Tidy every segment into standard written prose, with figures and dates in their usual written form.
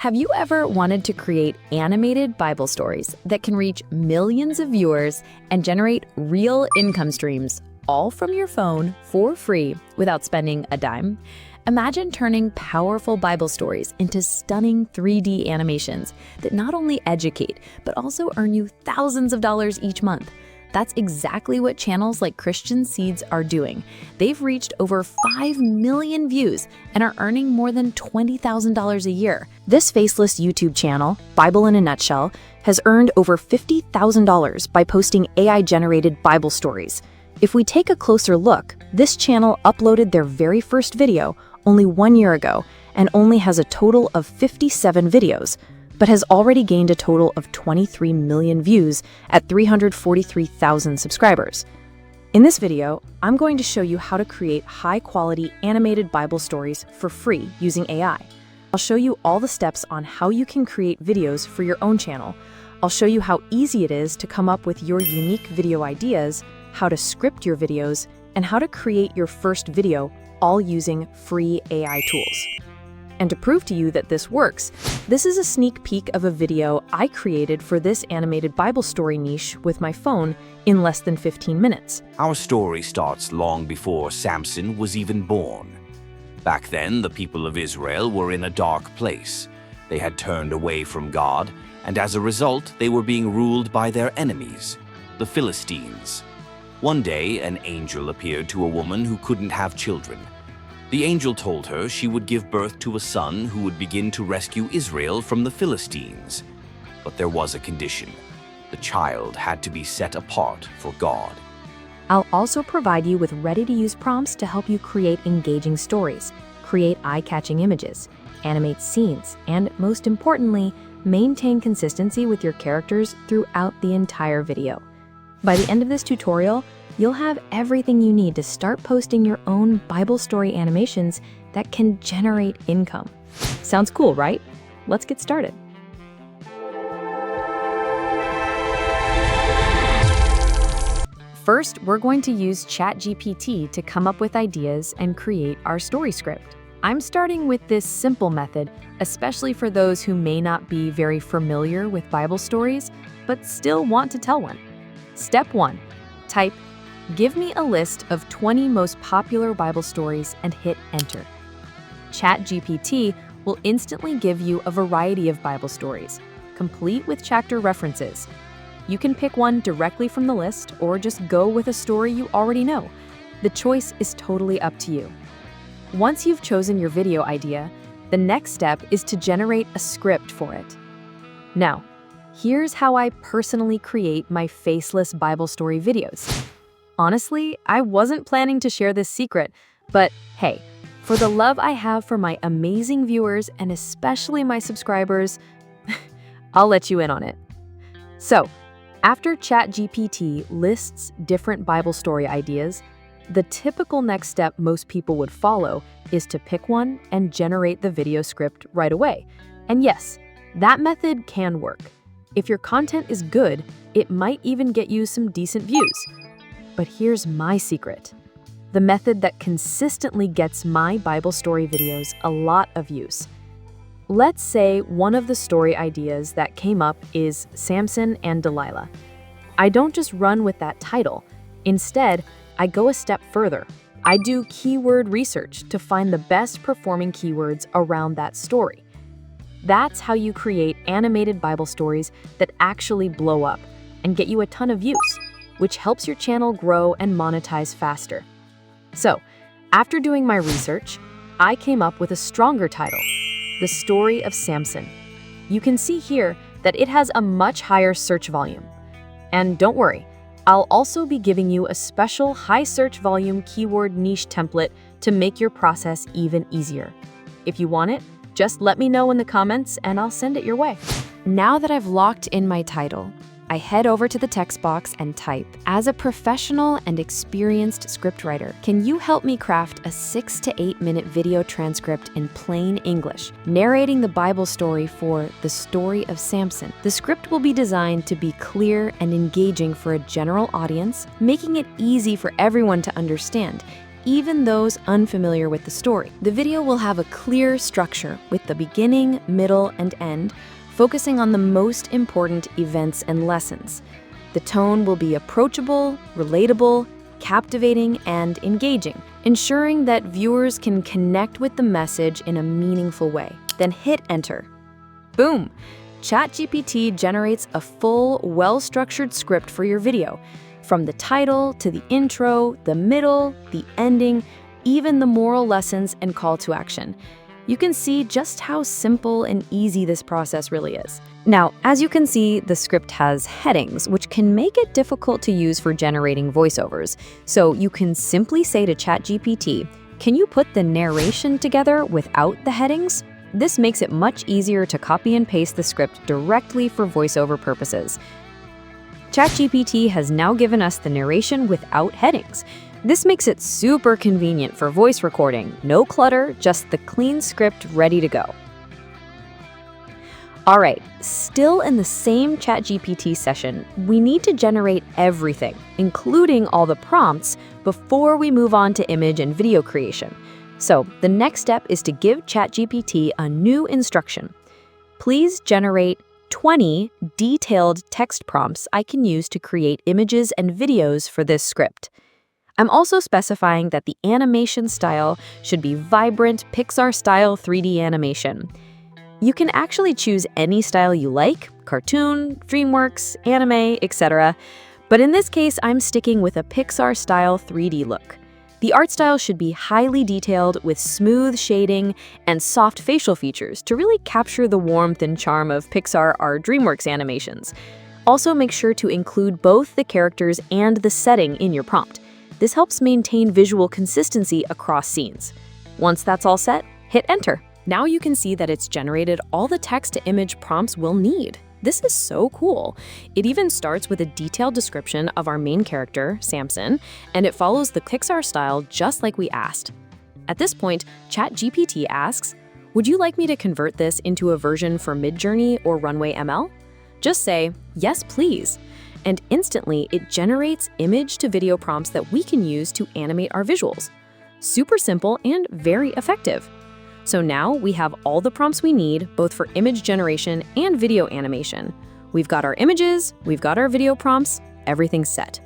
Have you ever wanted to create animated Bible stories that can reach millions of viewers and generate real income streams, all from your phone for free without spending a dime? Imagine turning powerful Bible stories into stunning 3D animations that not only educate, but also earn you thousands of dollars each month. That's exactly what channels like Christian Seeds are doing. They've reached over 5 million views and are earning more than $20,000 a year. This Faceless YouTube channel, Bible in a Nutshell, has earned over $50,000 by posting AI-generated Bible stories. If we take a closer look, this channel uploaded their very first video only 1 year ago and only has a total of 57 videos, but has already gained a total of 23 million views at 343,000 subscribers. In this video, I'm going to show you how to create high-quality animated Bible stories for free using AI. I'll show you all the steps on how you can create videos for your own channel. I'll show you how easy it is to come up with your unique video ideas, how to script your videos, and how to create your first video, all using free AI tools. And to prove to you that this works, this is a sneak peek of a video I created for this animated Bible story niche with my phone in less than 15 minutes. Our story starts long before Samson was even born. Back then, the people of Israel were in a dark place. They had turned away from God, and as a result, they were being ruled by their enemies, the Philistines. One day, an angel appeared to a woman who couldn't have children. The angel told her she would give birth to a son who would begin to rescue Israel from the Philistines. But there was a condition. The child had to be set apart for God. I'll also provide you with ready-to-use prompts to help you create engaging stories, create eye-catching images, animate scenes, and most importantly, maintain consistency with your characters throughout the entire video. By the end of this tutorial, you'll have everything you need to start posting your own Bible story animations that can generate income. Sounds cool, right? Let's get started. First, we're going to use ChatGPT to come up with ideas and create our story script. I'm starting with this simple method, especially for those who may not be very familiar with Bible stories, but still want to tell one. Step 1, type, "Give me a list of 20 most popular Bible stories," and hit enter. ChatGPT will instantly give you a variety of Bible stories, complete with chapter references. You can pick one directly from the list or just go with a story you already know. The choice is totally up to you. Once you've chosen your video idea, the next step is to generate a script for it. Now, here's how I personally create my faceless Bible story videos. Honestly, I wasn't planning to share this secret, but hey, for the love I have for my amazing viewers and especially my subscribers, I'll let you in on it. So, after ChatGPT lists different Bible story ideas, the typical next step most people would follow is to pick one and generate the video script right away. And yes, that method can work. If your content is good, it might even get you some decent views. But here's my secret. The method that consistently gets my Bible story videos a lot of use. Let's say one of the story ideas that came up is Samson and Delilah. I don't just run with that title. Instead, I go a step further. I do keyword research to find the best performing keywords around that story. That's how you create animated Bible stories that actually blow up and get you a ton of views, which helps your channel grow and monetize faster. So, after doing my research, I came up with a stronger title, The Story of Samson. You can see here that it has a much higher search volume. And don't worry, I'll also be giving you a special high search volume keyword niche template to make your process even easier. If you want it, just let me know in the comments and I'll send it your way. Now that I've locked in my title, I head over to the text box and type, "As a professional and experienced scriptwriter, can you help me craft a 6 to 8 minute video transcript in plain English, narrating the Bible story for The Story of Samson?" The script will be designed to be clear and engaging for a general audience, making it easy for everyone to understand, even those unfamiliar with the story. The video will have a clear structure with the beginning, middle, and end, focusing on the most important events and lessons. The tone will be approachable, relatable, captivating, and engaging, ensuring that viewers can connect with the message in a meaningful way. Then hit enter. Boom! ChatGPT generates a full, well-structured script for your video, from the title to the intro, the middle, the ending, even the moral lessons and call to action. You can see just how simple and easy this process really is. Now, as you can see, the script has headings, which can make it difficult to use for generating voiceovers. So you can simply say to ChatGPT, "Can you put the narration together without the headings?" This makes it much easier to copy and paste the script directly for voiceover purposes. ChatGPT has now given us the narration without headings. This makes it super convenient for voice recording. No clutter, just the clean script ready to go. All right, still in the same ChatGPT session, we need to generate everything, including all the prompts, before we move on to image and video creation. So the next step is to give ChatGPT a new instruction. Please generate 20 detailed text prompts I can use to create images and videos for this script. I'm also specifying that the animation style should be vibrant Pixar-style 3D animation. You can actually choose any style you like, cartoon, DreamWorks, anime, etc. But in this case, I'm sticking with a Pixar-style 3D look. The art style should be highly detailed with smooth shading and soft facial features to really capture the warmth and charm of Pixar or DreamWorks animations. Also, make sure to include both the characters and the setting in your prompt. This helps maintain visual consistency across scenes. Once that's all set, hit enter. Now you can see that it's generated all the text-to-image prompts we'll need. This is so cool. It even starts with a detailed description of our main character, Samson, and it follows the Pixar style just like we asked. At this point, ChatGPT asks, "Would you like me to convert this into a version for Midjourney or Runway ML?" Just say, "Yes, please." And instantly, it generates image-to-video prompts that we can use to animate our visuals. Super simple and very effective. So now we have all the prompts we need, both for image generation and video animation. We've got our images, we've got our video prompts, everything's set.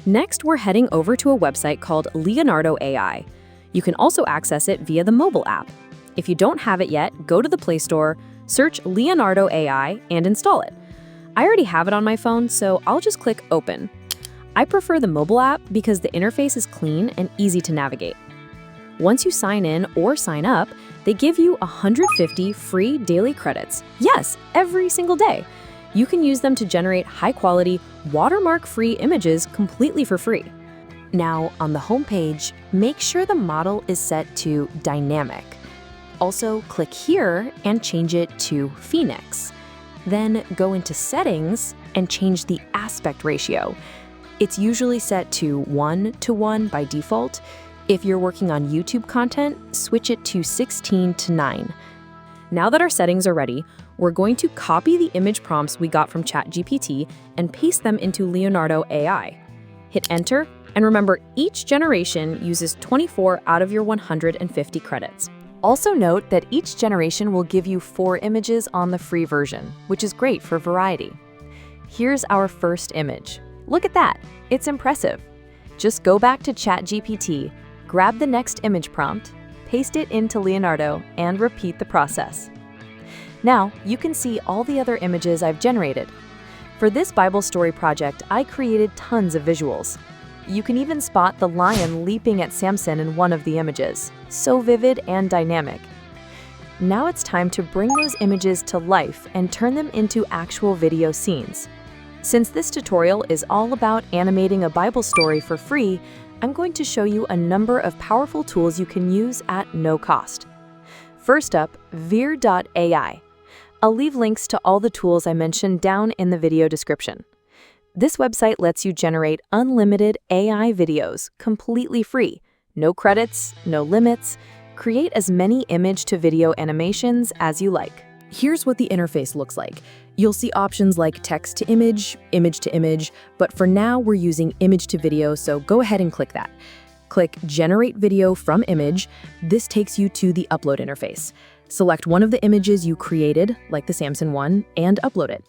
Next, we're heading over to a website called Leonardo AI. You can also access it via the mobile app. If you don't have it yet, go to the Play Store, search Leonardo AI, and install it. I already have it on my phone, so I'll just click Open. I prefer the mobile app because the interface is clean and easy to navigate. Once you sign in or sign up, they give you 150 free daily credits. Yes, every single day. You can use them to generate high-quality, watermark-free images completely for free. Now, on the homepage, make sure the model is set to Dynamic. Also, click here and change it to Phoenix. Then go into Settings and change the aspect ratio. It's usually set to 1:1 by default. If you're working on YouTube content, switch it to 16:9. Now that our settings are ready, we're going to copy the image prompts we got from ChatGPT and paste them into Leonardo AI. Hit enter, and remember, each generation uses 24 out of your 150 credits. Also note that each generation will give you 4 images on the free version, which is great for variety. Here's our first image. Look at that, it's impressive. Just go back to ChatGPT, grab the next image prompt, paste it into Leonardo, and repeat the process. Now, you can see all the other images I've generated. For this Bible story project, I created tons of visuals. You can even spot the lion leaping at Samson in one of the images. So vivid and dynamic. Now it's time to bring those images to life and turn them into actual video scenes. Since this tutorial is all about animating a Bible story for free, I'm going to show you a number of powerful tools you can use at no cost. First up, Veer.ai. I'll leave links to all the tools I mentioned down in the video description. This website lets you generate unlimited AI videos completely free. No credits, no limits. Create as many image-to-video animations as you like. Here's what the interface looks like. You'll see options like text to image to image, but for now we're using image to video, so go ahead and click that. Click Generate Video from Image. This takes you to the upload interface. Select one of the images you created, like the Samson one, and upload it.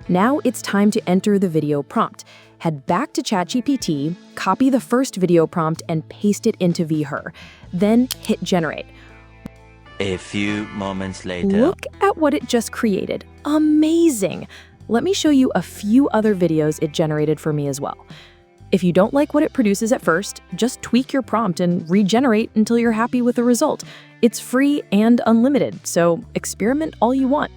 Now it's time to enter the video prompt. Head back to ChatGPT, copy the first video prompt, and paste it into VHER. Then hit Generate. A few moments later. Look at what it just created. Amazing! Let me show you a few other videos it generated for me as well. If you don't like what it produces at first, just tweak your prompt and regenerate until you're happy with the result. It's free and unlimited, so experiment all you want.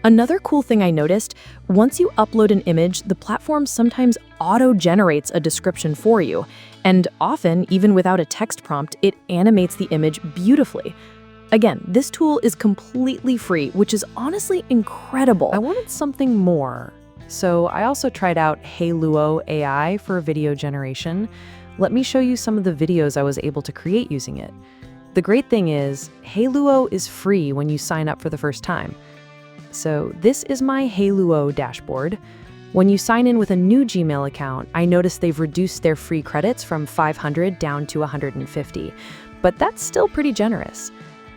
Another cool thing I noticed, once you upload an image, the platform sometimes auto-generates a description for you. And often, even without a text prompt, it animates the image beautifully. Again, this tool is completely free, which is honestly incredible. I wanted something more. So I also tried out HeyLuo AI for video generation. Let me show you some of the videos I was able to create using it. The great thing is, HeyLuo is free when you sign up for the first time. So this is my HeyLuo dashboard. When you sign in with a new Gmail account, I noticed they've reduced their free credits from 500 down to 150, but that's still pretty generous.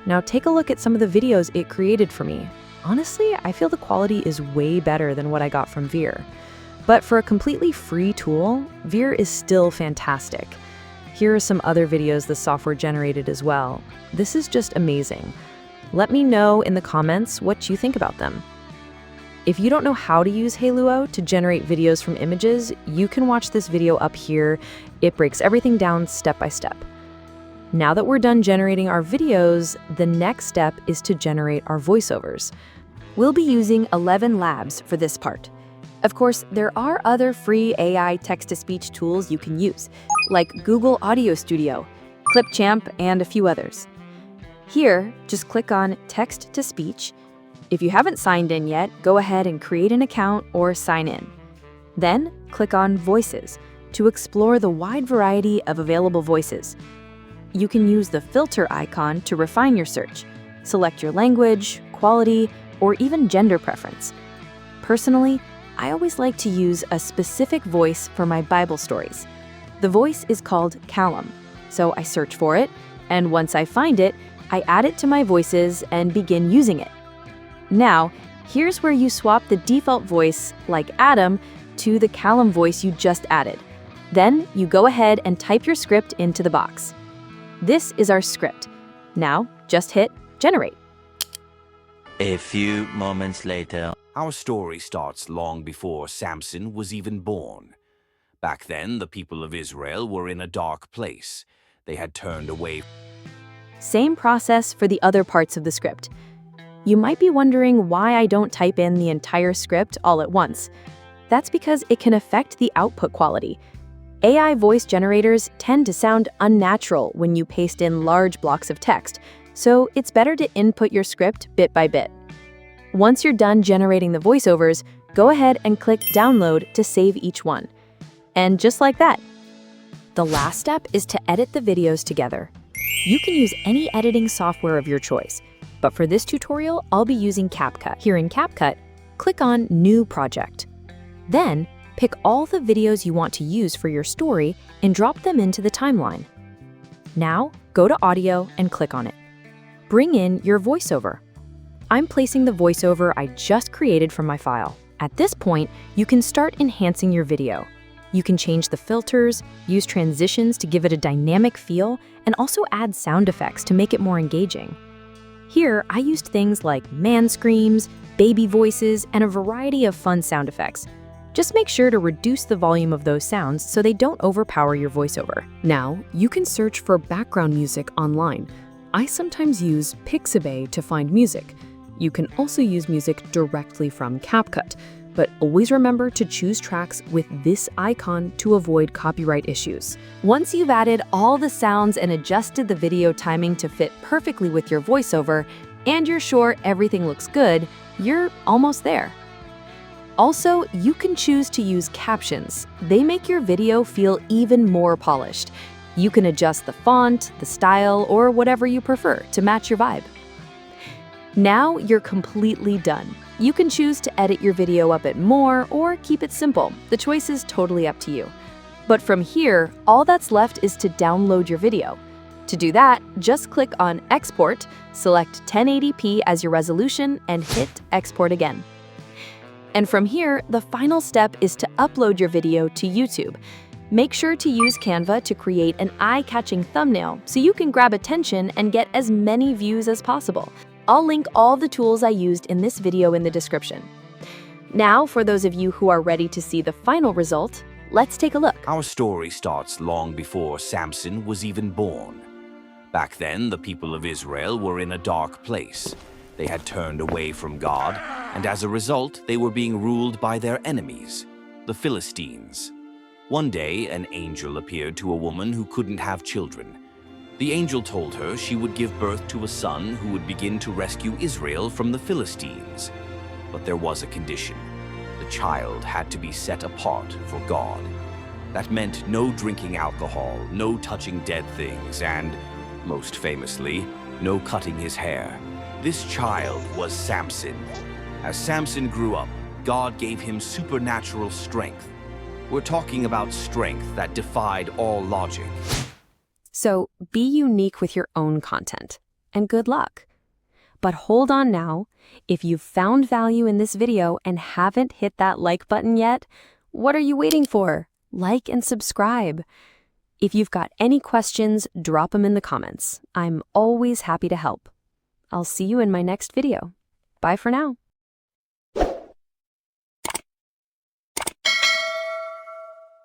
Now take a look at some of the videos it created for me. Honestly, I feel the quality is way better than what I got from VHER. But for a completely free tool, VHER is still fantastic. Here are some other videos the software generated as well. This is just amazing. Let me know in the comments what you think about them. If you don't know how to use HeyLuo to generate videos from images, you can watch this video up here. It breaks everything down step by step. Now that we're done generating our videos, the next step is to generate our voiceovers. We'll be using 11 Labs for this part. Of course, there are other free AI text-to-speech tools you can use, like Google Audio Studio, Clipchamp, and a few others. Here, just click on Text-to-Speech. If you haven't signed in yet, go ahead and create an account or sign in. Then, click on Voices to explore the wide variety of available voices. You can use the filter icon to refine your search. Select your language, quality, or even gender preference. Personally, I always like to use a specific voice for my Bible stories. The voice is called Callum, so I search for it, and once I find it, I add it to my voices and begin using it. Now, here's where you swap the default voice, like Adam, to the Callum voice you just added. Then you go ahead and type your script into the box. This is our script. Now, just hit Generate. A few moments later. Our story starts long before Samson was even born. Back then, the people of Israel were in a dark place. They had turned away. Same process for the other parts of the script. You might be wondering why I don't type in the entire script all at once. That's because it can affect the output quality. AI voice generators tend to sound unnatural when you paste in large blocks of text, so it's better to input your script bit by bit. Once you're done generating the voiceovers, go ahead and click Download to save each one. And just like that. The last step is to edit the videos together. You can use any editing software of your choice, but for this tutorial, I'll be using CapCut. Here in CapCut, click on New Project. Then, pick all the videos you want to use for your story and drop them into the timeline. Now, go to Audio and click on it. Bring in your voiceover. I'm placing the voiceover I just created from my file. At this point, you can start enhancing your video. You can change the filters, use transitions to give it a dynamic feel, and also add sound effects to make it more engaging. Here, I used things like man screams, baby voices, and a variety of fun sound effects. Just make sure to reduce the volume of those sounds so they don't overpower your voiceover. Now, you can search for background music online. I sometimes use Pixabay to find music. You can also use music directly from CapCut, but always remember to choose tracks with this icon to avoid copyright issues. Once you've added all the sounds and adjusted the video timing to fit perfectly with your voiceover, and you're sure everything looks good, you're almost there. Also, you can choose to use captions. They make your video feel even more polished. You can adjust the font, the style, or whatever you prefer to match your vibe. Now you're completely done. You can choose to edit your video a bit more or keep it simple. The choice is totally up to you. But from here, all that's left is to download your video. To do that, just click on Export, select 1080p as your resolution, and hit Export again. And from here, the final step is to upload your video to YouTube. Make sure to use Canva to create an eye-catching thumbnail so you can grab attention and get as many views as possible. I'll link all the tools I used in this video in the description. Now, for those of you who are ready to see the final result, let's take a look. Our story starts long before Samson was even born. Back then, the people of Israel were in a dark place. They had turned away from God, and as a result, they were being ruled by their enemies, the Philistines. One day, an angel appeared to a woman who couldn't have children. The angel told her she would give birth to a son who would begin to rescue Israel from the Philistines. But there was a condition. The child had to be set apart for God. That meant no drinking alcohol, no touching dead things, and, most famously, no cutting his hair. This child was Samson. As Samson grew up, God gave him supernatural strength. We're talking about strength that defied all logic. So be unique with your own content, and good luck. But hold on now, if you've found value in this video and haven't hit that like button yet, what are you waiting for? Like and subscribe. If you've got any questions, drop them in the comments. I'm always happy to help. I'll see you in my next video. Bye for now.